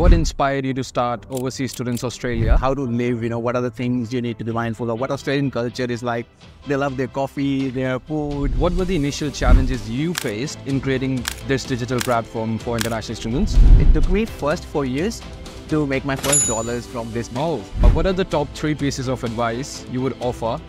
What inspired you to start Overseas Students Australia? How to live, what are the things you need to be mindful of, what Australian culture is like. They love their coffee, their food. What were the initial challenges you faced in creating this digital platform for international students? It took me first 4 years to make my first dollars from this. Oh, what are the top 3 pieces of advice you would offer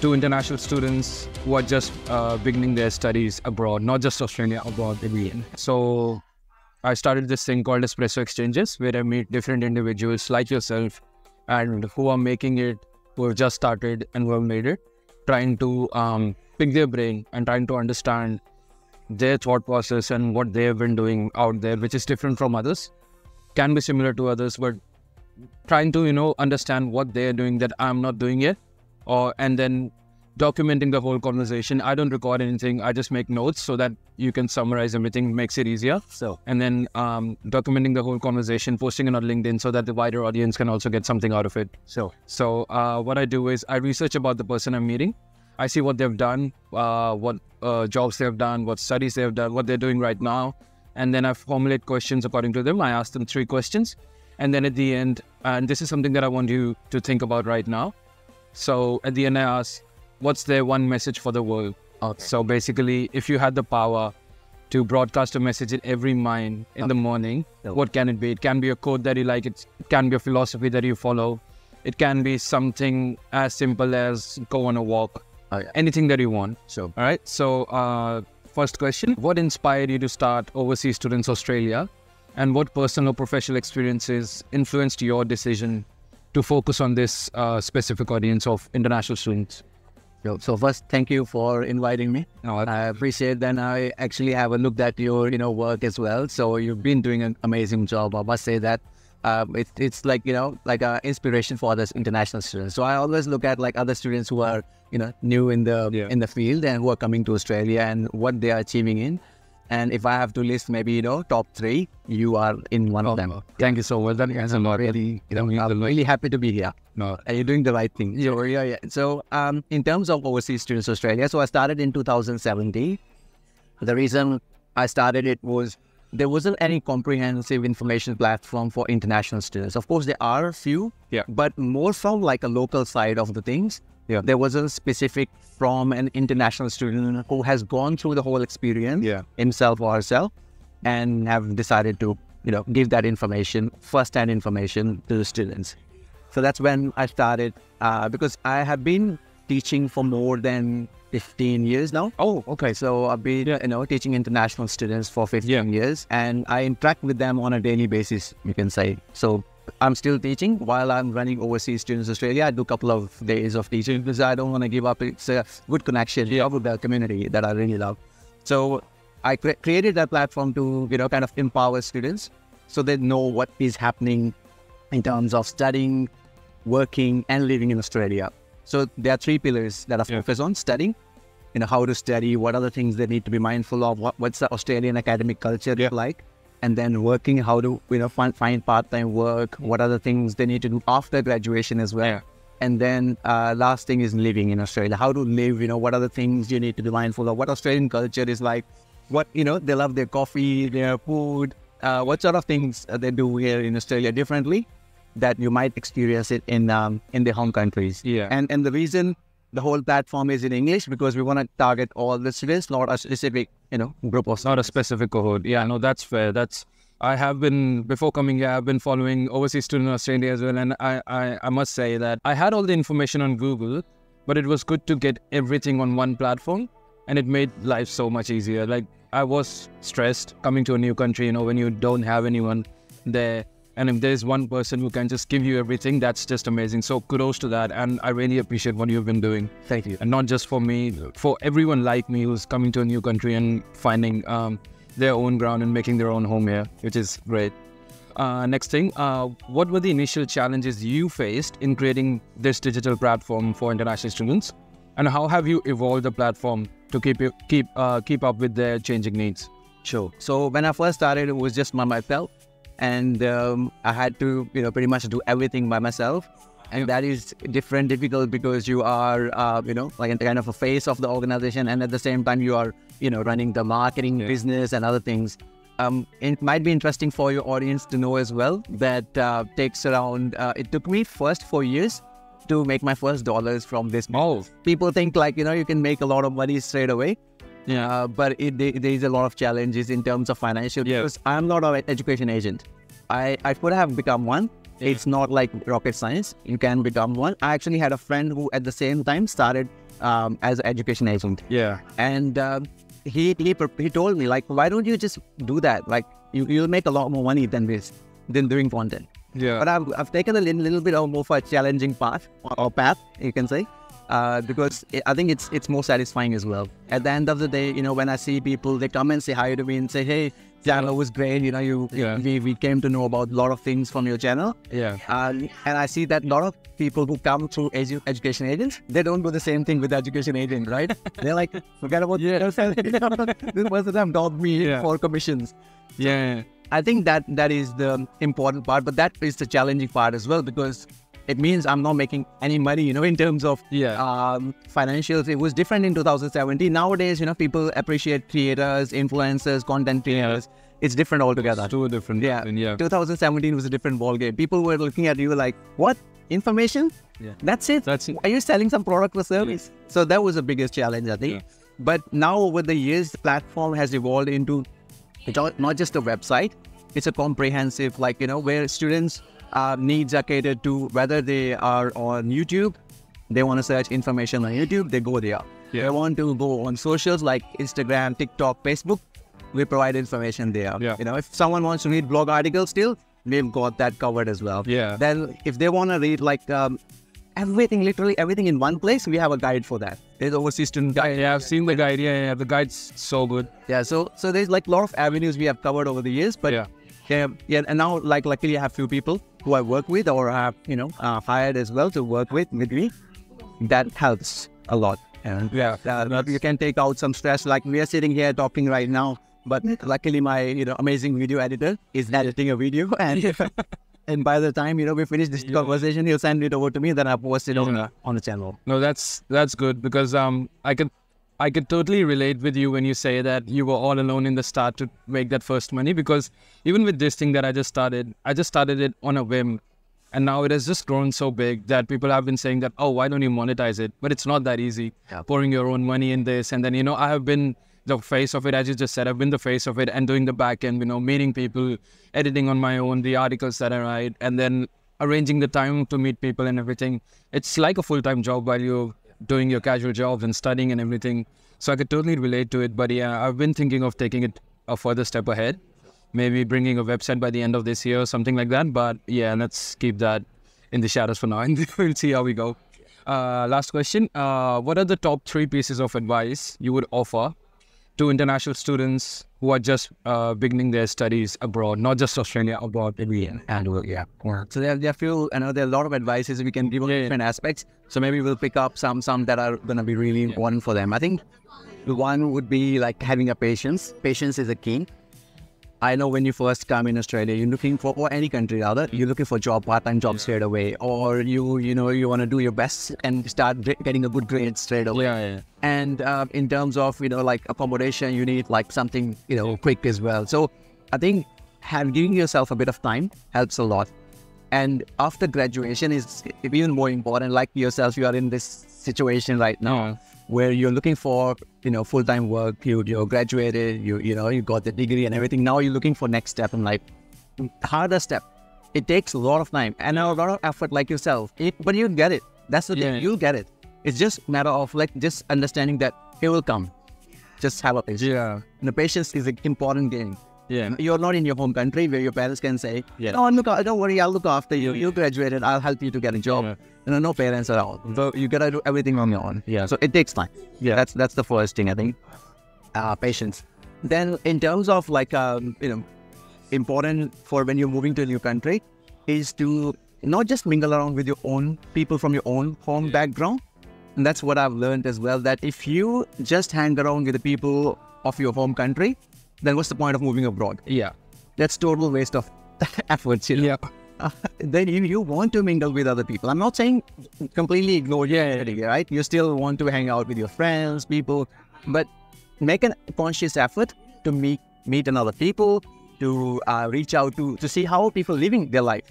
to international students who are just beginning their studies abroad, not just Australia, abroad? So I started this thing called Espresso Exchanges, where I meet different individuals like yourself and who are making it, who have just started and who have made it, trying to pick their brain and trying to understand their thought process and what they have been doing out there, which is different from others, can be similar to others, but trying to, understand what they're doing that I'm not doing yet, and then documenting the whole conversation. I don't record anything. I just make notes so that you can summarize everything, makes it easier. And then documenting the whole conversation, posting it on LinkedIn so that the wider audience can also get something out of it. So what I do is I research about the person I'm meeting. I see what they've done, what jobs they've done, what studies they've done, what they're doing right now. And then I formulate questions according to them. I ask them 3 questions. And then at the end, and this is something that I want you to think about right now. So at the end, I ask, what's their one message for the world? Okay. So basically, if you had the power to broadcast a message in every mind in the morning, what can it be? It can be a quote that you like. It can be a philosophy that you follow. It can be something as simple as go on a walk. Anything that you want. All right. So first question, what inspired you to start Overseas Students Australia? And what personal or professional experiences influenced your decision to focus on this specific audience of international students? So first, thank you for inviting me. I appreciate that. I actually have a look at your work as well. So you've been doing an amazing job. I must say that it's like like an inspiration for others international students. So I always look at like other students who are new in the field and who are coming to Australia and what they are achieving in. And if I have to list maybe top 3, you are in one of them. Thank you so much. That means a lot. Really, I'm really happy to be here. No, and you're doing the right thing. So in terms of Overseas Students Australia, so I started in 2017. The reason I started it was there wasn't any comprehensive information platform for international students. Of course, there are a few, but more from like a local side of the things. There wasn't specific from an international student who has gone through the whole experience himself or herself and have decided to, give that information, first-hand information to the students. So that's when I started, because I have been teaching for more than 15 years now. Oh, okay. So I've been, teaching international students for 15 years, and I interact with them on a daily basis, you can say. So I'm still teaching while I'm running Overseas Students Australia. I do a couple of days of teaching because I don't want to give up. It's a good connection with the community that I really love. So I created that platform to, kind of empower students so they know what is happening in terms of studying, working, and living in Australia. So there are 3 pillars that I focus on: studying, how to study, what are the things they need to be mindful of, what's the Australian academic culture like, and then working, how to find part-time work, what are the things they need to do after graduation as well. And then last thing is living in Australia, how to live, what are the things you need to be mindful of, what Australian culture is like, what, they love their coffee, their food, what sort of things they do here in Australia differently that you might experience it in their home countries. And the reason the whole platform is in English because we want to target all the students, not a specific, group of students. Not a specific cohort. Yeah, no, that's fair. I have been, before coming here, I've been following Overseas Student Australia as well. And I must say that I had all the information on Google, but it was good to get everything on one platform. And it made life so much easier. Like, I was stressed coming to a new country, when you don't have anyone there. And if there's one person who can just give you everything, that's just amazing. So kudos to that. And I really appreciate what you've been doing. Thank you. And not just for me, for everyone like me who's coming to a new country and finding their own ground and making their own home here, which is great. Next thing, what were the initial challenges you faced in creating this digital platform for international students? And how have you evolved the platform to keep up with their changing needs? Sure. So when I first started, it was just by myself. And I had to, pretty much do everything by myself. And that is difficult because you are, like kind of a face of the organization. And at the same time, you are, running the marketing business and other things. it might be interesting for your audience to know as well that takes around, it took me first 4 years to make my first dollars from this. Oh. People think like, you can make a lot of money straight away. Yeah. But there is a lot of challenges in terms of financial, because I'm not an education agent. I could have become one. It's not like rocket science. You can become one. I actually had a friend who at the same time started as an education agent. Yeah. And he told me like, why don't you just do that? Like you'll make a lot more money than doing content. Yeah. But I've taken a little bit of more of a challenging path, you can say, because I think it's more satisfying as well. At the end of the day, when I see people, they come and say hi to me and say, hey, channel was great. We came to know about a lot of things from your channel. Yeah. And I see that a lot of people who come through education agents, they don't do the same thing with education agent, right? They're like, forget about this person have dogged me for commissions. Yeah. I think that is the important part, but that is the challenging part as well, because it means I'm not making any money, in terms of financials. It was different in 2017. Nowadays, people appreciate creators, influencers, content creators. It's different altogether. It's too different. Yeah. 2017 was a different ballgame. People were looking at you like, what? Information? Yeah. That's it? Are you selling some product or service? Yeah. So that was the biggest challenge, I think. Yeah. But now over the years, the platform has evolved into not just a website. It's a comprehensive, where students' needs are catered to, whether they are on YouTube, they want to search information on YouTube, they go there. Yeah. They want to go on socials like Instagram, TikTok, Facebook, we provide information there. Yeah. If someone wants to read blog articles still, we've got that covered as well. Yeah. Then if they want to read everything, literally everything in one place, we have a guide for that. There's overseas student guide. Yeah, I've seen the guide. Yeah, the guide's so good. Yeah, so there's like a lot of avenues we have covered over the years, but and now luckily I have few people who I work with or have hired as well to work with me. That helps a lot. And you can take out some stress. Like we are sitting here talking right now, but luckily my amazing video editor is editing a video, and and by the time we finish this conversation, he'll send it over to me. Then I post it on the channel. No, that's good, because I could totally relate with you when you say that you were all alone in the start to make that first money, because even with this thing that I just started it on a whim, and now it has just grown so big that people have been saying that, oh, why don't you monetize it? But it's not that easy. Yeah. Pouring your own money in this, and then I have been the face of it, as you just said. I've been the face of it and doing the back end, meeting people, editing on my own, the articles that I write, and then arranging the time to meet people and everything. It's like a full-time job while you're doing your casual jobs and studying and everything. So I could totally relate to it. But yeah, I've been thinking of taking it a further step ahead. Maybe bringing a website by the end of this year or something like that. But yeah, let's keep that in the shadows for now and we'll see how we go. Last question. What are the top 3 pieces of advice you would offer to international students who are just beginning their studies abroad, not just Australia, abroad? So there are a lot of advices we can give on different aspects. So maybe we'll pick up some that are going to be really important for them. I think the one would be like having a patience. Patience is a key. I know when you first come in Australia, you're looking for, or any country rather, you're looking for part-time jobs straight away, or you want to do your best and start getting a good grade straight away. And in terms of like accommodation, you need like something quick as well. So I think giving yourself a bit of time helps a lot. And after graduation is even more important. Like yourself, you are in this situation right now where you're looking for full-time work. You're graduated, you got the degree and everything. Now you're looking for next step in life. Harder step. It takes a lot of time and a lot of effort, like yourself. But you'll get it. That's the thing. You'll get it. It's just a matter of like just understanding that it will come. Just have a patience. Yeah. And the patience is an important game. Yeah. You're not in your home country where your parents can say, "Oh, don't worry, I'll look after you. You graduated, I'll help you to get a job." No parents around. So you gotta do everything on your own. Yeah. So it takes time. Yeah. That's the first thing, I think. Patience. Then in terms of like important for when you're moving to a new country is to not just mingle around with your own people from your own home background. And that's what I've learned as well, that if you just hang around with the people of your home country, then what's the point of moving abroad? Yeah. That's total waste of efforts, Yeah. Then you want to mingle with other people. I'm not saying completely ignore right? You still want to hang out with your friends, people, but make a conscious effort to meet meet another people, to reach out to see how people living their life,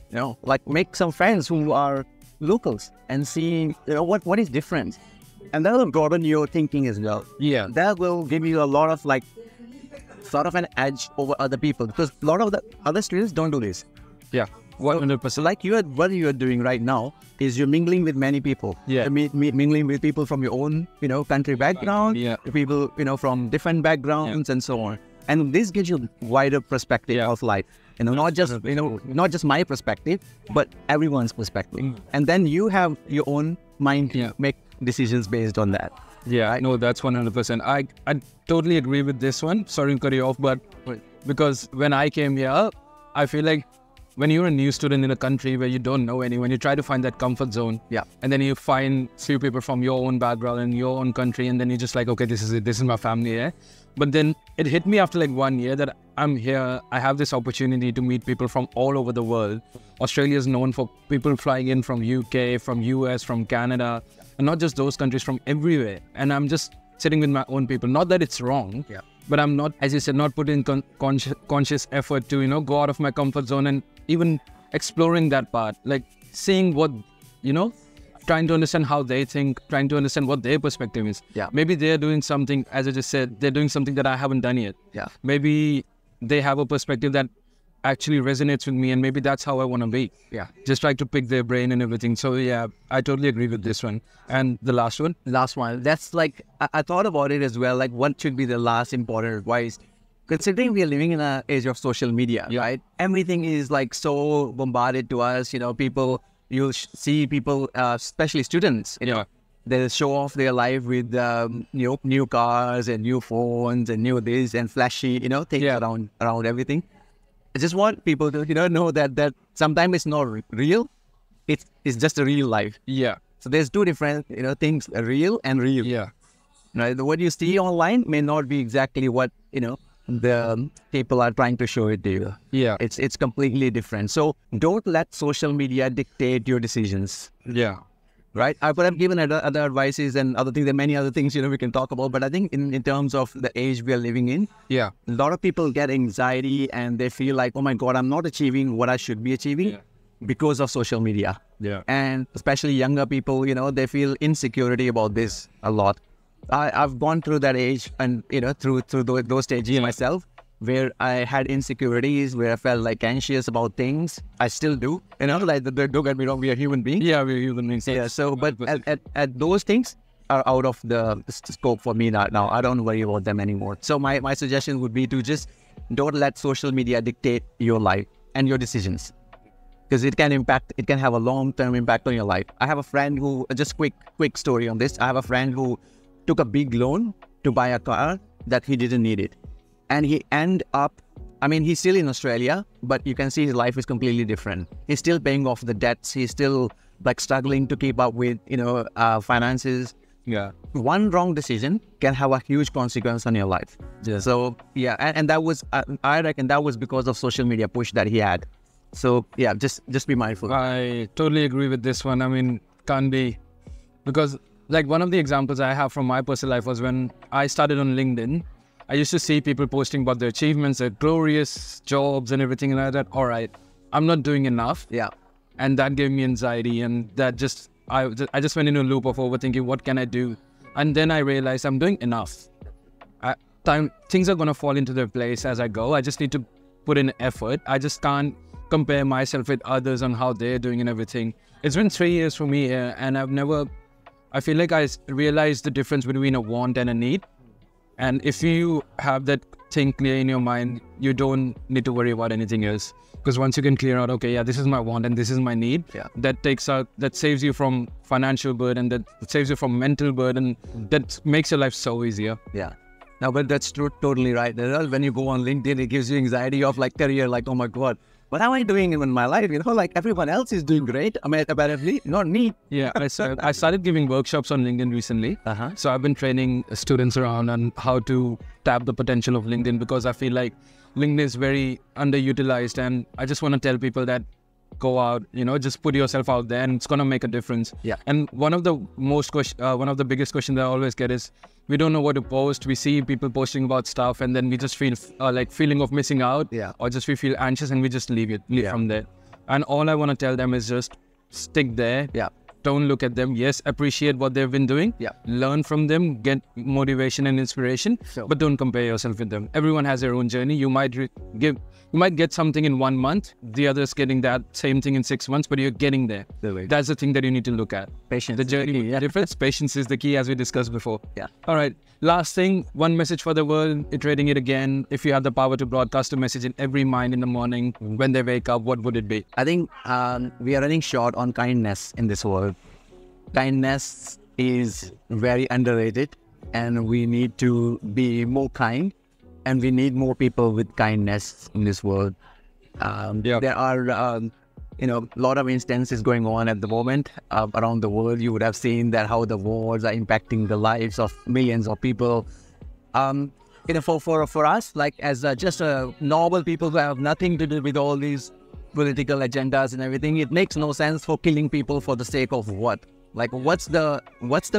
like make some friends who are locals and see, what is different. And that will broaden your thinking as well. Yeah. That will give you a lot of like, sort of an edge over other people, because a lot of the other students don't do this. Yeah. 100%. So like what you are doing right now is you're mingling with many people. Yeah. You're mingling with people from your own, country background, Yeah. people, from different backgrounds and so on. And this gives you wider perspective of life. Not just my perspective, but everyone's perspective. And then you have your own mind to make decisions based on that. Yeah, no, that's 100%. I totally agree with this one. Sorry to cut you off, but because when I came here, I feel like when you're a new student in a country where you don't know anyone, you try to find that comfort zone. Yeah. And then you find few people from your own background and your own country, and then you're just like, okay, this is it. This is my family here. But then it hit me after like 1 year that I'm here. I have this opportunity to meet people from all over the world. Australia is known for people flying in from UK, from US, from Canada, and not just those countries, from everywhere. And I'm just sitting with my own people. Not that it's wrong, but I'm not, as you said, not putting conscious effort to, go out of my comfort zone and even exploring that part, like seeing what, trying to understand how they think, trying to understand what their perspective is. Yeah. Maybe they're doing something, as I just said, they're doing something that I haven't done yet. Yeah. Maybe they have a perspective that actually resonates with me, and maybe that's how I want to be. Yeah. Just try to pick their brain and everything. So yeah, I totally agree with this one. And the last one? Last one. That's like, I thought about it as well. Like, what should be the last important advice? Considering we are living in an age of social media, right? Everything is like so bombarded to us. You see people, especially students, they show off their life with new cars and new phones and new this and flashy, things around everything. I just want people to know that sometimes it's not real. It's just a real life. Yeah. So there's two different things, real and real. Yeah. Right. What you see online may not be exactly what the people are trying to show it to you. Yeah. It's completely different. So don't let social media dictate your decisions. Yeah. Right. I could have given other advices and other things, and many other things, we can talk about. But I think in terms of the age we are living in, a lot of people get anxiety and they feel like, oh my God, I'm not achieving what I should be achieving because of social media. Yeah. And especially younger people, they feel insecurity about this a lot. I've gone through that age and, through those stages myself, where I had insecurities, where I felt like anxious about things. I still do, like, don't get me wrong, we are human beings. Yeah, we're human beings. Yeah, so, but at those things are out of the scope for me now. I don't worry about them anymore. So my suggestion would be to just don't let social media dictate your life and your decisions, because it can have a long-term impact on your life. I have a friend who, just quick story on this. I have a friend who took a big loan to buy a car that he didn't need it. And he ended up, he's still in Australia, but you can see his life is completely different. He's still paying off the debts. He's still like struggling to keep up with, finances. Yeah. One wrong decision can have a huge consequence on your life. Yeah. So yeah, and that was, I reckon that was because of social media push that he had. So yeah, just be mindful. I totally agree with this one. Can't be, because like one of the examples I have from my personal life was when I started on LinkedIn. I used to see people posting about their achievements, their glorious jobs and everything, and I thought, all right, I'm not doing enough. Yeah. And that gave me anxiety, and that I just went into a loop of overthinking, what can I do? And then I realized I'm doing enough. Things are going to fall into their place as I go. I just need to put in effort. I just can't compare myself with others on how they're doing and everything. It's been 3 years for me here, and I feel like I realized the difference between a want and a need. And if you have that thing clear in your mind, you don't need to worry about anything else. Because once you can clear out, okay, yeah, this is my want and this is my need, that saves you from financial burden, that saves you from mental burden, that makes your life so easier. Yeah. No, but that's totally right. When you go on LinkedIn, it gives you anxiety of like career, like, oh my God, what am I doing in my life? Like everyone else is doing great. Apparently, not me. Yeah, I started giving workshops on LinkedIn recently. So I've been training students around on how to tap the potential of LinkedIn, because I feel like LinkedIn is very underutilized, and I just want to tell people that go out, just put yourself out there, and it's going to make a difference. Yeah. And one of the biggest questions I always get is, we don't know what to post. We see people posting about stuff, and then we just feel like feeling of missing out, or just we feel anxious, and we just leave from there. And all I want to tell them is just stick there. Don't look at them. Yes, appreciate what they've been doing. Learn from them, get motivation and inspiration, but don't compare yourself with them. Everyone has their own journey. You might get something in 1 month, the other's getting that same thing in 6 months, but you're getting there. That's the thing that you need to look at. Patience. The journey difference. Patience is the key, as we discussed before. All right. Last thing, one message for the world, iterating it again. If you had the power to broadcast a message in every mind in the morning when they wake up, what would it be? I think we are running short on kindness in this world. Kindness is very underrated, and we need to be more kind, and we need more people with kindness in this world. There are a lot of instances going on at the moment around the world. You would have seen that how the wars are impacting the lives of millions of people. For us, like as just a normal people who have nothing to do with all these political agendas and everything, it makes no sense for killing people for the sake of what? Like, what's the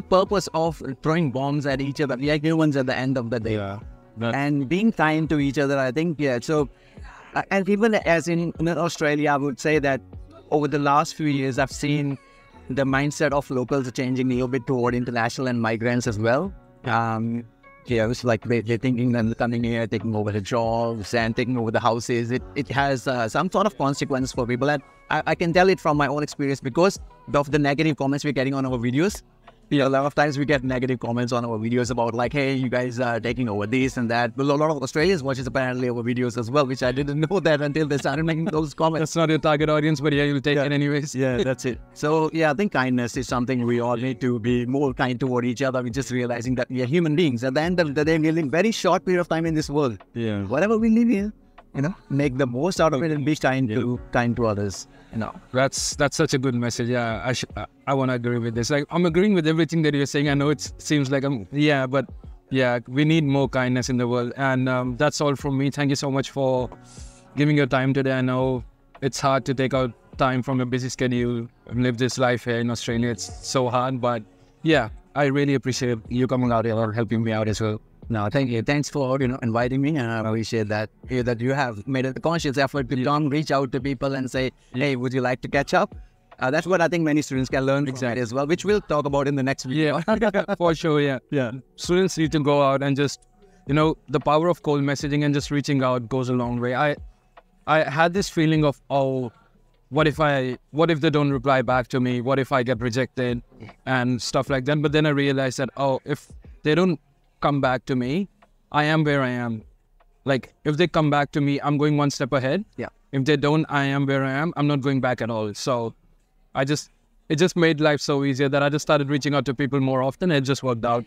purpose of throwing bombs at each other? We are humans at the end of the day. And being kind to each other, I think, so, and even as in Australia, I would say that over the last few years, I've seen the mindset of locals changing a little bit toward international and migrants as well. It's like they're thinking that coming here, taking over the jobs and taking over the houses. It has some sort of consequence for people. And I can tell it from my own experience because of the negative comments we're getting on our videos. A lot of times we get negative comments on our videos about like, hey, you guys are taking over this and that. But a lot of Australians watches apparently our videos as well, which I didn't know that until they started making those comments. That's not your target audience, but you'll take it anyways. That's it. So I think kindness is something we all need to be more kind toward each other. We're just realizing that we are human beings. At the end of the day, we live a very short period of time in this world. Whatever we live here, make the most out of it and be kind to others. That's such a good message. I want to agree with this. Like, I'm agreeing with everything that you're saying. I know it seems like we need more kindness in the world. And that's all from me. Thank you so much for giving your time today. I know it's hard to take out time from a busy schedule and live this life here in Australia. It's so hard, but I really appreciate you coming out here or helping me out as well. No, thank you. Thanks for inviting me, and I appreciate that you have made a conscious effort to come reach out to people and say, hey, would you like to catch up? That's what I think many students can learn from it as well, which we'll talk about in the next video. For sure, Students need to go out and just, the power of cold messaging and just reaching out goes a long way. I had this feeling of, what if they don't reply back to me? What if I get rejected and stuff like that? But then I realized that, if they don't come back to me, I am where I am. Like, if they come back to me, I'm going one step ahead. If they don't, I am where I am. I'm not going back at all. So it just made life so easier that I just started reaching out to people more often. It just worked out.